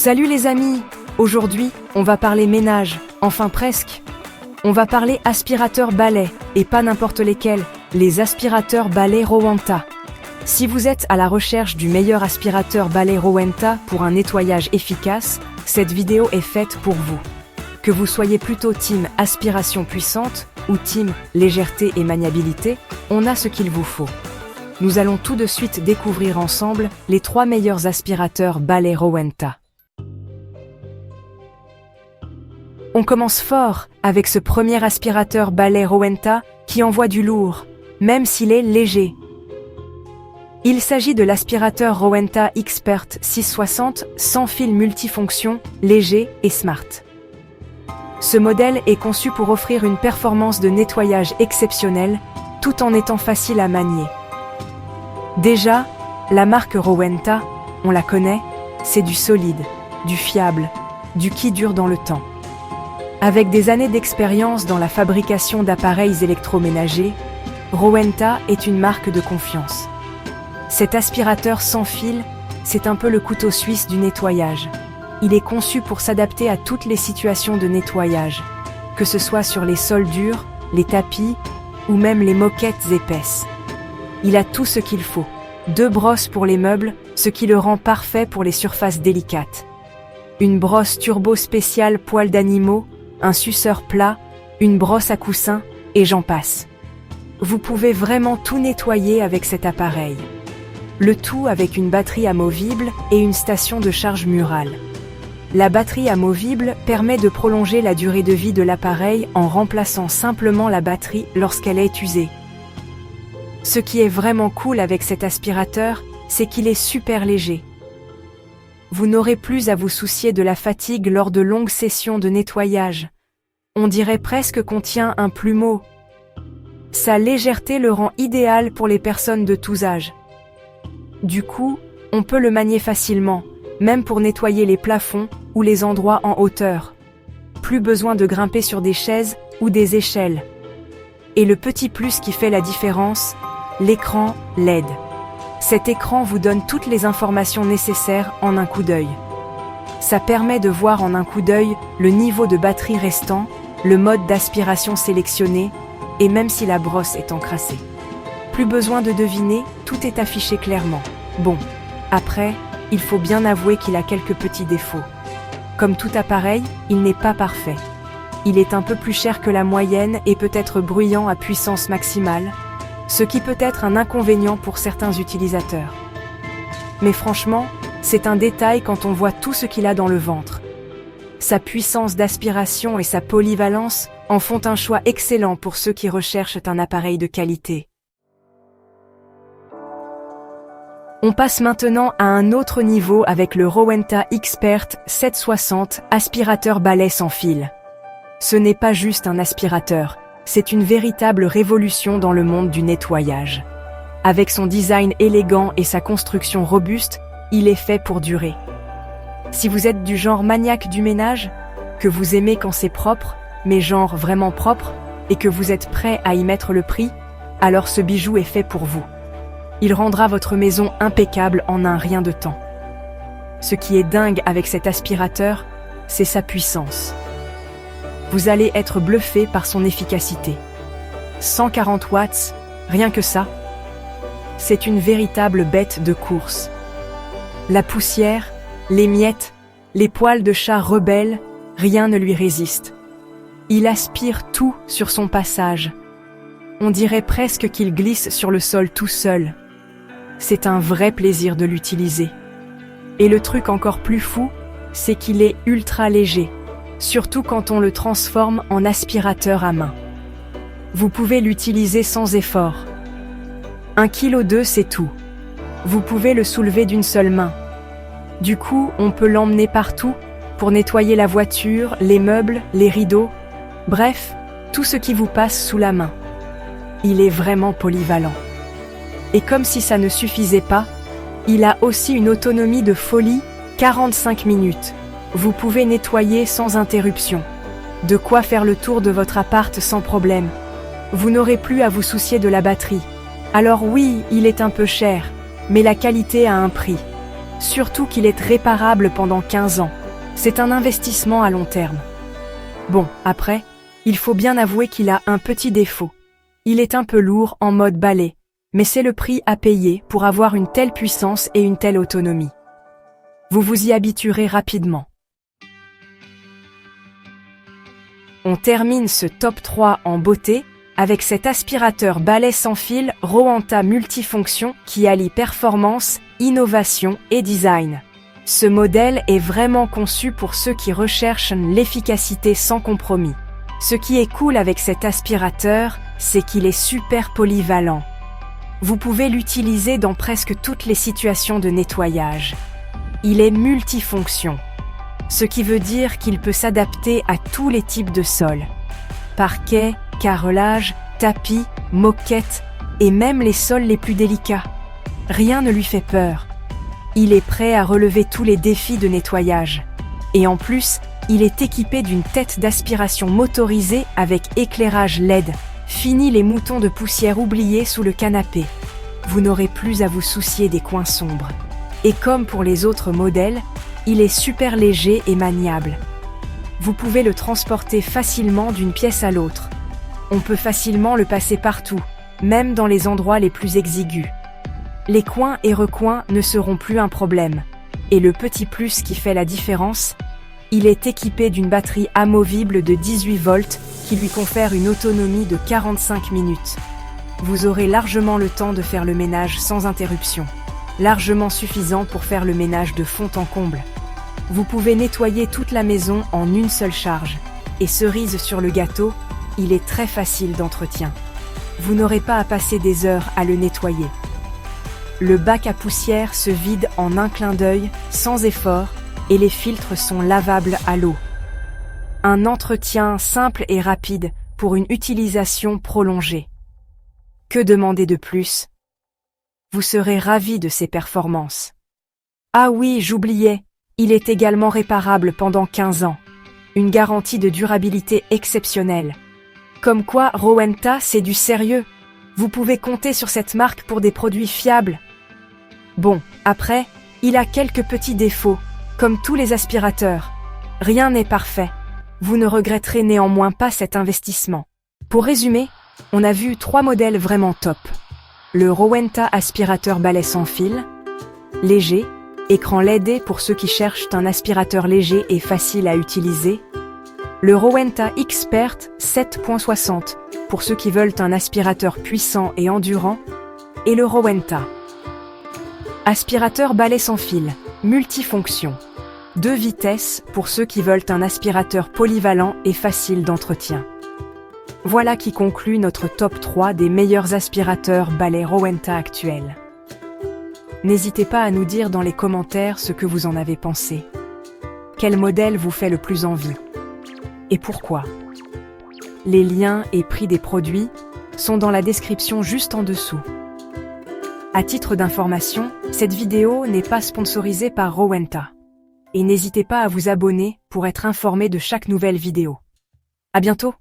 Salut les amis! Aujourd'hui, on va parler ménage, enfin presque. On va parler aspirateur balai, et pas n'importe lesquels, les aspirateurs balai Rowenta. Si vous êtes à la recherche du meilleur aspirateur balai Rowenta pour un nettoyage efficace, cette vidéo est faite pour vous. Que vous soyez plutôt team aspiration puissante ou team légèreté et maniabilité, on a ce qu'il vous faut. Nous allons tout de suite découvrir ensemble les 3 meilleurs aspirateurs balai Rowenta. On commence fort avec ce premier aspirateur balai Rowenta qui envoie du lourd, même s'il est léger. Il s'agit de l'aspirateur Rowenta Expert 660 sans fil multifonction, léger et smart. Ce modèle est conçu pour offrir une performance de nettoyage exceptionnelle, tout en étant facile à manier. Déjà, la marque Rowenta, on la connaît, c'est du solide, du fiable, du qui dure dans le temps. Avec des années d'expérience dans la fabrication d'appareils électroménagers, Rowenta est une marque de confiance. Cet aspirateur sans fil, c'est un peu le couteau suisse du nettoyage. Il est conçu pour s'adapter à toutes les situations de nettoyage, que ce soit sur les sols durs, les tapis ou même les moquettes épaisses. Il a tout ce qu'il faut. 2 brosses pour les meubles, ce qui le rend parfait pour les surfaces délicates. Une brosse turbo spéciale poils d'animaux, un suceur plat, une brosse à coussin, et j'en passe. Vous pouvez vraiment tout nettoyer avec cet appareil. Le tout avec une batterie amovible et une station de charge murale. La batterie amovible permet de prolonger la durée de vie de l'appareil en remplaçant simplement la batterie lorsqu'elle est usée. Ce qui est vraiment cool avec cet aspirateur, c'est qu'il est super léger. Vous n'aurez plus à vous soucier de la fatigue lors de longues sessions de nettoyage. On dirait presque qu'on tient un plumeau. Sa légèreté le rend idéal pour les personnes de tous âges. Du coup, on peut le manier facilement, même pour nettoyer les plafonds ou les endroits en hauteur. Plus besoin de grimper sur des chaises ou des échelles. Et le petit plus qui fait la différence, l'écran LED. Cet écran vous donne toutes les informations nécessaires en un coup d'œil. Ça permet de voir en un coup d'œil le niveau de batterie restant, le mode d'aspiration sélectionné, et même si la brosse est encrassée. Plus besoin de deviner, tout est affiché clairement. Bon, après, il faut bien avouer qu'il a quelques petits défauts. Comme tout appareil, il n'est pas parfait. Il est un peu plus cher que la moyenne et peut être bruyant à puissance maximale, ce qui peut être un inconvénient pour certains utilisateurs. Mais franchement, c'est un détail quand on voit tout ce qu'il a dans le ventre. Sa puissance d'aspiration et sa polyvalence en font un choix excellent pour ceux qui recherchent un appareil de qualité. On passe maintenant à un autre niveau avec le Rowenta Expert 760 aspirateur balai sans fil. Ce n'est pas juste un aspirateur, c'est une véritable révolution dans le monde du nettoyage. Avec son design élégant et sa construction robuste, il est fait pour durer. Si vous êtes du genre maniaque du ménage, que vous aimez quand c'est propre, mais genre vraiment propre, et que vous êtes prêt à y mettre le prix, alors ce bijou est fait pour vous. Il rendra votre maison impeccable en un rien de temps. Ce qui est dingue avec cet aspirateur, c'est sa puissance. Vous allez être bluffé par son efficacité. 140 watts, rien que ça. C'est une véritable bête de course. La poussière, les miettes, les poils de chat rebelles, rien ne lui résiste. Il aspire tout sur son passage. On dirait presque qu'il glisse sur le sol tout seul. C'est un vrai plaisir de l'utiliser. Et le truc encore plus fou, c'est qu'il est ultra léger. Surtout quand on le transforme en aspirateur à main. Vous pouvez l'utiliser sans effort. 1,2 kg, c'est tout. Vous pouvez le soulever d'une seule main. Du coup, on peut l'emmener partout pour nettoyer la voiture, les meubles, les rideaux, bref, tout ce qui vous passe sous la main. Il est vraiment polyvalent. Et comme si ça ne suffisait pas, il a aussi une autonomie de folie, 45 minutes. Vous pouvez nettoyer sans interruption. De quoi faire le tour de votre appart sans problème. Vous n'aurez plus à vous soucier de la batterie. Alors oui, il est un peu cher, mais la qualité a un prix. Surtout qu'il est réparable pendant 15 ans. C'est un investissement à long terme. Bon, après, il faut bien avouer qu'il a un petit défaut. Il est un peu lourd en mode balai, mais c'est le prix à payer pour avoir une telle puissance et une telle autonomie. Vous vous y habituerez rapidement. On termine ce top 3 en beauté avec cet aspirateur balai sans fil Rowenta multifonction qui allie performance, innovation et design. Ce modèle est vraiment conçu pour ceux qui recherchent l'efficacité sans compromis. Ce qui est cool avec cet aspirateur, c'est qu'il est super polyvalent. Vous pouvez l'utiliser dans presque toutes les situations de nettoyage. Il est multifonction, ce qui veut dire qu'il peut s'adapter à tous les types de sols. Parquet, carrelage, tapis, moquette et même les sols les plus délicats. Rien ne lui fait peur. Il est prêt à relever tous les défis de nettoyage. Et en plus, il est équipé d'une tête d'aspiration motorisée avec éclairage LED. Fini les moutons de poussière oubliés sous le canapé. Vous n'aurez plus à vous soucier des coins sombres. Et comme pour les autres modèles, il est super léger et maniable. Vous pouvez le transporter facilement d'une pièce à l'autre. On peut facilement le passer partout, même dans les endroits les plus exigus. Les coins et recoins ne seront plus un problème. Et le petit plus qui fait la différence, il est équipé d'une batterie amovible de 18 volts qui lui confère une autonomie de 45 minutes. Vous aurez largement le temps de faire le ménage sans interruption. Largement suffisant pour faire le ménage de fond en comble. Vous pouvez nettoyer toute la maison en une seule charge. Et cerise sur le gâteau, il est très facile d'entretien. Vous n'aurez pas à passer des heures à le nettoyer. Le bac à poussière se vide en un clin d'œil, sans effort, et les filtres sont lavables à l'eau. Un entretien simple et rapide pour une utilisation prolongée. Que demander de plus? Vous serez ravis de ses performances. Ah oui, j'oubliais, il est également réparable pendant 15 ans. Une garantie de durabilité exceptionnelle. Comme quoi, Rowenta, c'est du sérieux. Vous pouvez compter sur cette marque pour des produits fiables. Bon, après, il a quelques petits défauts, comme tous les aspirateurs. Rien n'est parfait. Vous ne regretterez néanmoins pas cet investissement. Pour résumer, on a vu 3 modèles vraiment top. Le Rowenta aspirateur balai sans fil, léger, écran LED pour ceux qui cherchent un aspirateur léger et facile à utiliser. Le Rowenta Expert 7.60 pour ceux qui veulent un aspirateur puissant et endurant. Et le Rowenta aspirateur balai sans fil, multifonction. 2 vitesses pour ceux qui veulent un aspirateur polyvalent et facile d'entretien. Voilà qui conclut notre top 3 des meilleurs aspirateurs balai Rowenta actuels. N'hésitez pas à nous dire dans les commentaires ce que vous en avez pensé. Quel modèle vous fait le plus envie? Et pourquoi? Les liens et prix des produits sont dans la description juste en dessous. À titre d'information, cette vidéo n'est pas sponsorisée par Rowenta. Et n'hésitez pas à vous abonner pour être informé de chaque nouvelle vidéo. À bientôt!